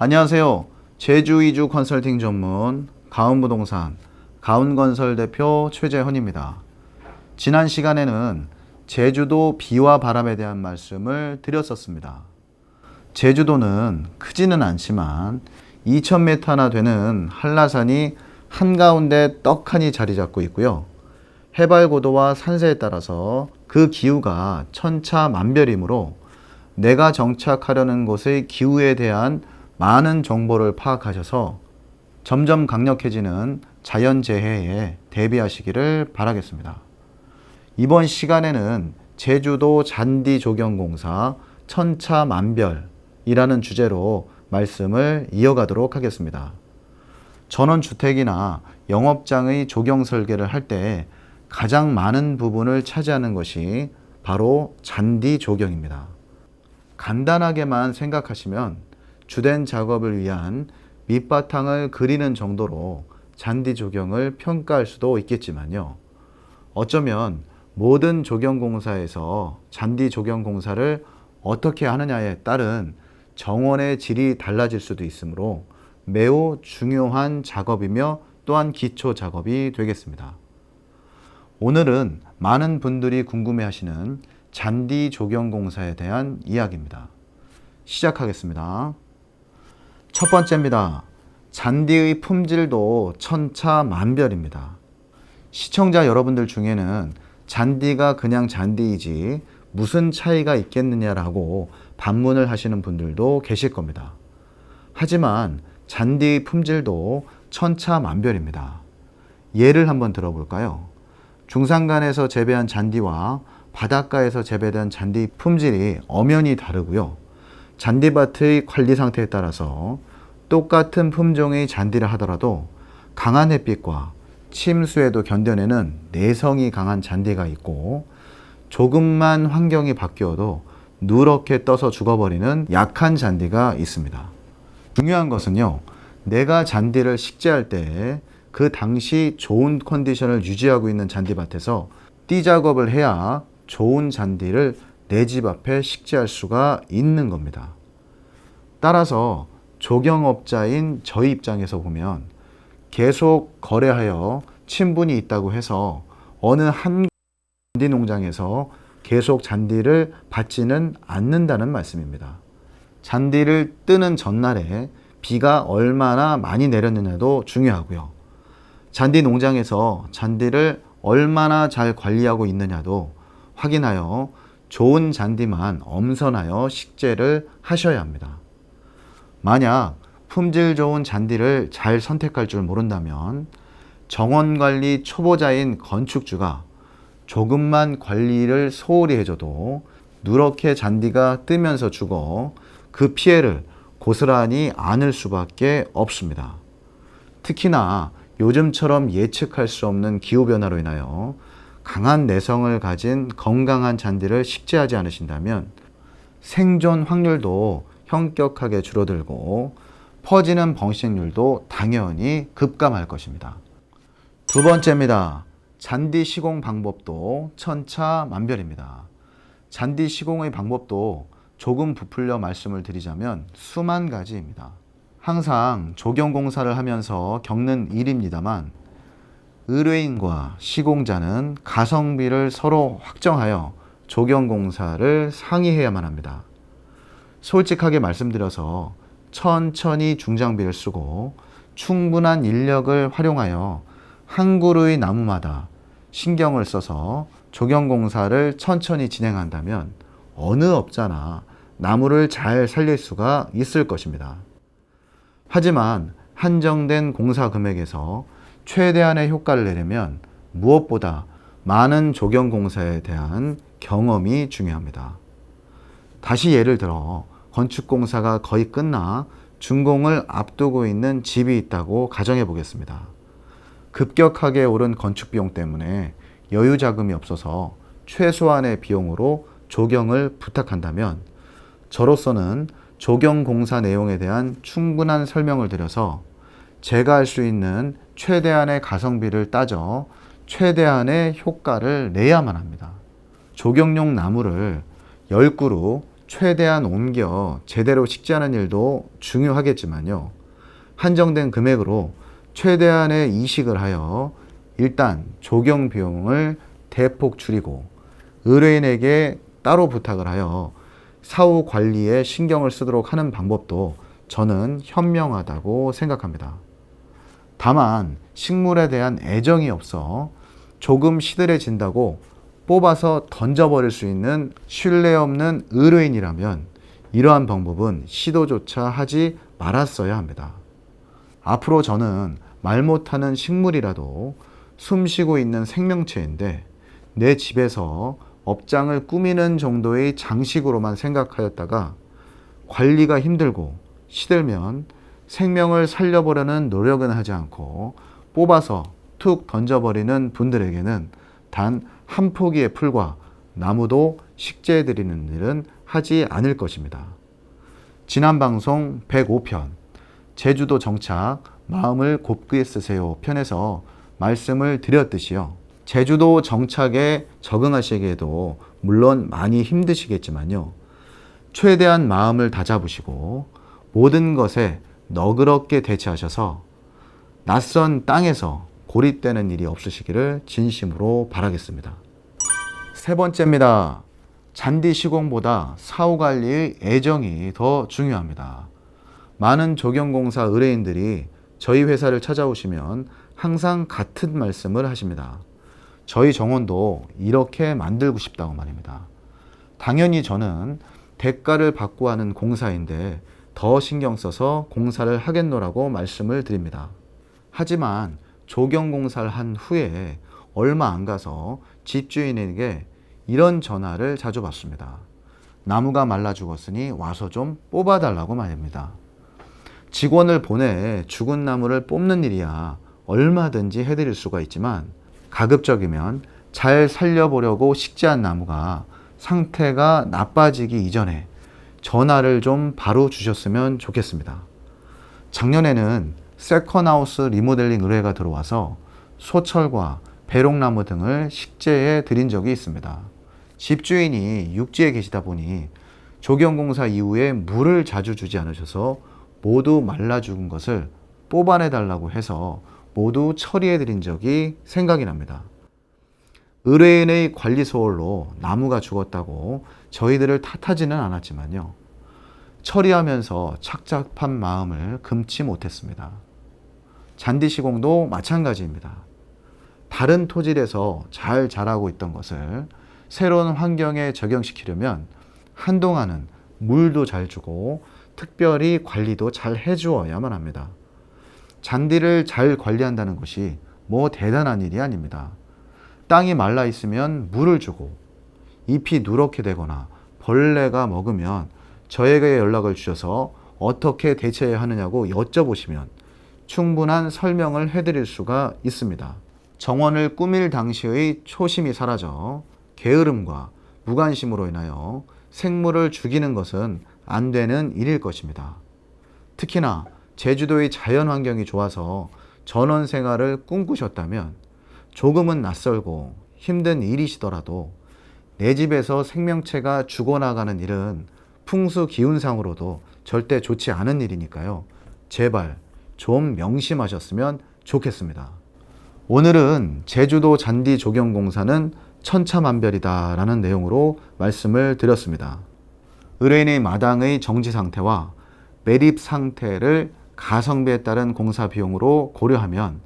안녕하세요. 제주 이주 컨설팅 전문 가운부동산 가운건설 대표 최재헌입니다. 지난 시간에는 제주도 비와 바람에 대한 말씀을 드렸었습니다. 제주도는 크지는 않지만 2000m나 되는 한라산이 한가운데 떡하니 자리 잡고 있고요. 해발 고도와 산세에 따라서 그 기후가 천차만별이므로 내가 정착하려는 곳의 기후에 대한 많은 정보를 파악하셔서 점점 강력해지는 자연재해에 대비하시기를 바라겠습니다. 이번 시간에는 제주도 잔디조경공사 천차만별이라는 주제로 말씀을 이어가도록 하겠습니다. 전원주택이나 영업장의 조경 설계를 할 때 가장 많은 부분을 차지하는 것이 바로 잔디조경입니다. 간단하게만 생각하시면 주된 작업을 위한 밑바탕을 그리는 정도로 잔디 조경을 평가할 수도 있겠지만요. 어쩌면 모든 조경공사에서 잔디 조경공사를 어떻게 하느냐에 따른 정원의 질이 달라질 수도 있으므로 매우 중요한 작업이며 또한 기초 작업이 되겠습니다. 오늘은 많은 분들이 궁금해하시는 잔디 조경공사에 대한 이야기입니다. 시작하겠습니다. 첫 번째입니다. 잔디의 품질도 천차만별입니다. 시청자 여러분들 중에는 잔디가 그냥 잔디이지 무슨 차이가 있겠느냐라고 반문을 하시는 분들도 계실 겁니다. 하지만 잔디의 품질도 천차만별입니다. 예를 한번 들어볼까요? 중산간에서 재배한 잔디와 바닷가에서 재배된 잔디 품질이 엄연히 다르고요. 잔디밭의 관리 상태에 따라서 똑같은 품종의 잔디를 하더라도 강한 햇빛과 침수에도 견뎌내는 내성이 강한 잔디가 있고 조금만 환경이 바뀌어도 누렇게 떠서 죽어버리는 약한 잔디가 있습니다. 중요한 것은요, 내가 잔디를 식재할 때 그 당시 좋은 컨디션을 유지하고 있는 잔디밭에서 띠 작업을 해야 좋은 잔디를 내 집 앞에 식재할 수가 있는 겁니다. 따라서 조경업자인 저희 입장에서 보면 계속 거래하여 친분이 있다고 해서 어느 한 잔디 농장에서 계속 잔디를 받지는 않는다는 말씀입니다. 잔디를 뜨는 전날에 비가 얼마나 많이 내렸느냐도 중요하고요. 잔디 농장에서 잔디를 얼마나 잘 관리하고 있느냐도 확인하여 좋은 잔디만 엄선하여 식재를 하셔야 합니다. 만약 품질 좋은 잔디를 잘 선택할 줄 모른다면 정원관리 초보자인 건축주가 조금만 관리를 소홀히 해줘도 누렇게 잔디가 뜨면서 죽어 그 피해를 고스란히 안을 수밖에 없습니다. 특히나 요즘처럼 예측할 수 없는 기후변화로 인하여 강한 내성을 가진 건강한 잔디를 식재하지 않으신다면 생존 확률도 현격하게 줄어들고 퍼지는 번식률도 당연히 급감할 것입니다. 두 번째입니다. 잔디 시공 방법도 천차만별입니다. 잔디 시공의 방법도 조금 부풀려 말씀을 드리자면 수만 가지입니다. 항상 조경공사를 하면서 겪는 일입니다만 의뢰인과 시공자는 가성비를 서로 확정하여 조경공사를 상의해야만 합니다. 솔직하게 말씀드려서 천천히 중장비를 쓰고 충분한 인력을 활용하여 한 그루의 나무마다 신경을 써서 조경공사를 천천히 진행한다면 어느 업자나 나무를 잘 살릴 수가 있을 것입니다. 하지만 한정된 공사 금액에서 최대한의 효과를 내려면 무엇보다 많은 조경공사에 대한 경험이 중요합니다. 다시 예를 들어 건축공사가 거의 끝나 준공을 앞두고 있는 집이 있다고 가정해 보겠습니다. 급격하게 오른 건축비용 때문에 여유 자금이 없어서 최소한의 비용으로 조경을 부탁한다면 저로서는 조경공사 내용에 대한 충분한 설명을 드려서 제가 할 수 있는 최대한의 가성비를 따져 최대한의 효과를 내야만 합니다. 조경용 나무를 10그루 최대한 옮겨 제대로 식재하는 일도 중요하겠지만요. 한정된 금액으로 최대한의 이식을 하여 일단 조경 비용을 대폭 줄이고 의뢰인에게 따로 부탁을 하여 사후 관리에 신경을 쓰도록 하는 방법도 저는 현명하다고 생각합니다. 다만 식물에 대한 애정이 없어 조금 시들해진다고 뽑아서 던져버릴 수 있는 신뢰 없는 의뢰인이라면 이러한 방법은 시도조차 하지 말았어야 합니다. 앞으로 저는 말 못하는 식물이라도 숨쉬고 있는 생명체인데 내 집에서 업장을 꾸미는 정도의 장식으로만 생각하였다가 관리가 힘들고 시들면 생명을 살려보려는 노력은 하지 않고 뽑아서 툭 던져버리는 분들에게는 단 한 포기의 풀과 나무도 식재해드리는 일은 하지 않을 것입니다. 지난 방송 105편 제주도 정착 마음을 곱게 쓰세요 편에서 말씀을 드렸듯이요. 제주도 정착에 적응하시기에도 물론 많이 힘드시겠지만요. 최대한 마음을 다잡으시고 모든 것에 너그럽게 대처하셔서 낯선 땅에서 고립되는 일이 없으시기를 진심으로 바라겠습니다. 세 번째입니다. 잔디 시공보다 사후 관리의 애정이 더 중요합니다. 많은 조경공사 의뢰인들이 저희 회사를 찾아오시면 항상 같은 말씀을 하십니다. 저희 정원도 이렇게 만들고 싶다고 말입니다. 당연히 저는 대가를 받고 하는 공사인데 더 신경 써서 공사를 하겠노라고 말씀을 드립니다. 하지만 조경공사를 한 후에 얼마 안 가서 집주인에게 이런 전화를 자주 받습니다. 나무가 말라 죽었으니 와서 좀 뽑아달라고 말입니다. 직원을 보내 죽은 나무를 뽑는 일이야 얼마든지 해드릴 수가 있지만 가급적이면 잘 살려보려고 식재한 나무가 상태가 나빠지기 이전에 전화를 좀 바로 주셨으면 좋겠습니다. 작년에는 세컨하우스 리모델링 의뢰가 들어와서 소철과 배롱나무 등을 식재해 드린 적이 있습니다. 집주인이 육지에 계시다 보니 조경공사 이후에 물을 자주 주지 않으셔서 모두 말라 죽은 것을 뽑아내 달라고 해서 모두 처리해 드린 적이 생각이 납니다. 의뢰인의 관리 소홀로 나무가 죽었다고 저희들을 탓하지는 않았지만요. 처리하면서 착잡한 마음을 금치 못했습니다. 잔디 시공도 마찬가지입니다. 다른 토질에서 잘 자라고 있던 것을 새로운 환경에 적용시키려면 한동안은 물도 잘 주고 특별히 관리도 잘 해주어야만 합니다. 잔디를 잘 관리한다는 것이 뭐 대단한 일이 아닙니다. 땅이 말라 있으면 물을 주고 잎이 누렇게 되거나 벌레가 먹으면 저에게 연락을 주셔서 어떻게 대처해야 하느냐고 여쭤보시면 충분한 설명을 해드릴 수가 있습니다. 정원을 꾸밀 당시의 초심이 사라져 게으름과 무관심으로 인하여 생물을 죽이는 것은 안 되는 일일 것입니다. 특히나 제주도의 자연 환경이 좋아서 전원 생활을 꿈꾸셨다면 조금은 낯설고 힘든 일이시더라도 내 집에서 생명체가 죽어나가는 일은 풍수 기운상으로도 절대 좋지 않은 일이니까요. 제발 좀 명심하셨으면 좋겠습니다. 오늘은 제주도 잔디 조경공사는 천차만별이다 라는 내용으로 말씀을 드렸습니다. 의뢰인의 마당의 정지 상태와 매립 상태를 가성비에 따른 공사 비용으로 고려하면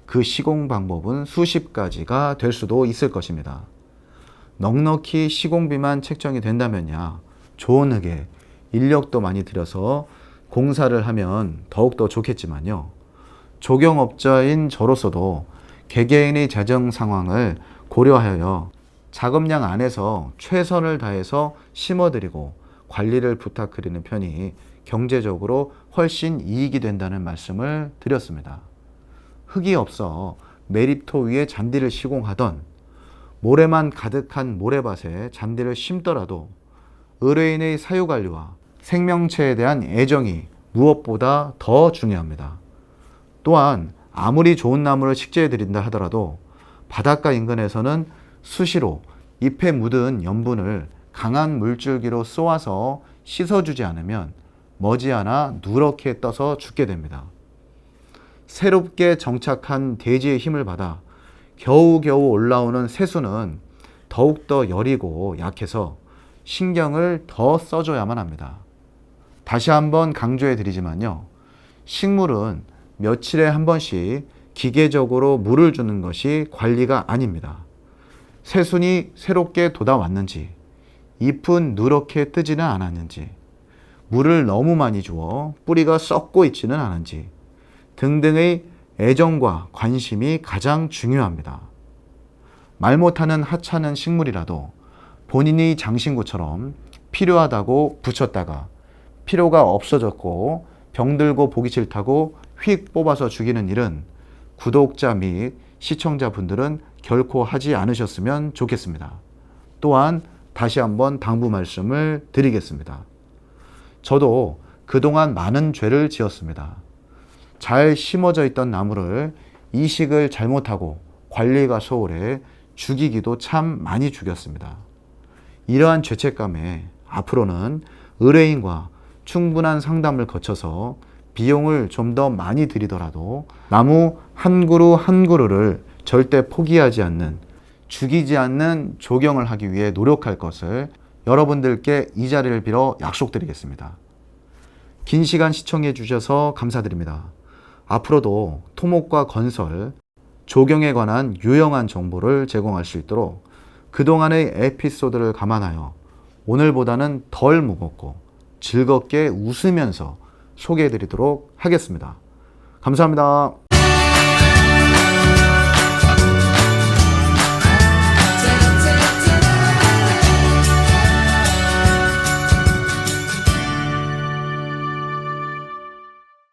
그 시공 방법은 수십 가지가 될 수도 있을 것입니다. 넉넉히 시공비만 책정이 된다면야 좋은 흙에 인력도 많이 들여서 공사를 하면 더욱더 좋겠지만요. 조경업자인 저로서도 개개인의 재정 상황을 고려하여 작업량 안에서 최선을 다해서 심어드리고 관리를 부탁드리는 편이 경제적으로 훨씬 이익이 된다는 말씀을 드렸습니다. 흙이 없어 매립토 위에 잔디를 시공하던 모래만 가득한 모래밭에 잔디를 심더라도 의뢰인의 사유관리와 생명체에 대한 애정이 무엇보다 더 중요합니다. 또한 아무리 좋은 나무를 식재해 드린다 하더라도 바닷가 인근에서는 수시로 잎에 묻은 염분을 강한 물줄기로 쏘아서 씻어주지 않으면 머지않아 누렇게 떠서 죽게 됩니다. 새롭게 정착한 대지의 힘을 받아 겨우겨우 올라오는 새수는 더욱더 여리고 약해서 신경을 더 써줘야만 합니다. 다시 한번 강조해 드리지만요. 식물은 며칠에 한 번씩 기계적으로 물을 주는 것이 관리가 아닙니다. 새순이 새롭게 돋아왔는지, 잎은 누렇게 뜨지는 않았는지, 물을 너무 많이 주어 뿌리가 썩고 있지는 않은지 등등의 애정과 관심이 가장 중요합니다. 말 못하는 하찮은 식물이라도 본인이 장신구처럼 필요하다고 붙였다가 필요가 없어졌고 병들고 보기 싫다고 휙 뽑아서 죽이는 일은 구독자 및 시청자분들은 결코 하지 않으셨으면 좋겠습니다. 또한 다시 한번 당부 말씀을 드리겠습니다. 저도 그동안 많은 죄를 지었습니다. 잘 심어져 있던 나무를 이식을 잘못하고 관리가 소홀해 죽이기도 참 많이 죽였습니다. 이러한 죄책감에 앞으로는 의뢰인과 충분한 상담을 거쳐서 비용을 좀 더 많이 들이더라도 나무 한 그루 한 그루를 절대 포기하지 않는, 죽이지 않는 조경을 하기 위해 노력할 것을 여러분들께 이 자리를 빌어 약속드리겠습니다. 긴 시간 시청해 주셔서 감사드립니다. 앞으로도 토목과 건설, 조경에 관한 유용한 정보를 제공할 수 있도록 그동안의 에피소드를 감안하여 오늘보다는 덜 무겁고 즐겁게 웃으면서 소개해 드리도록 하겠습니다. 감사합니다.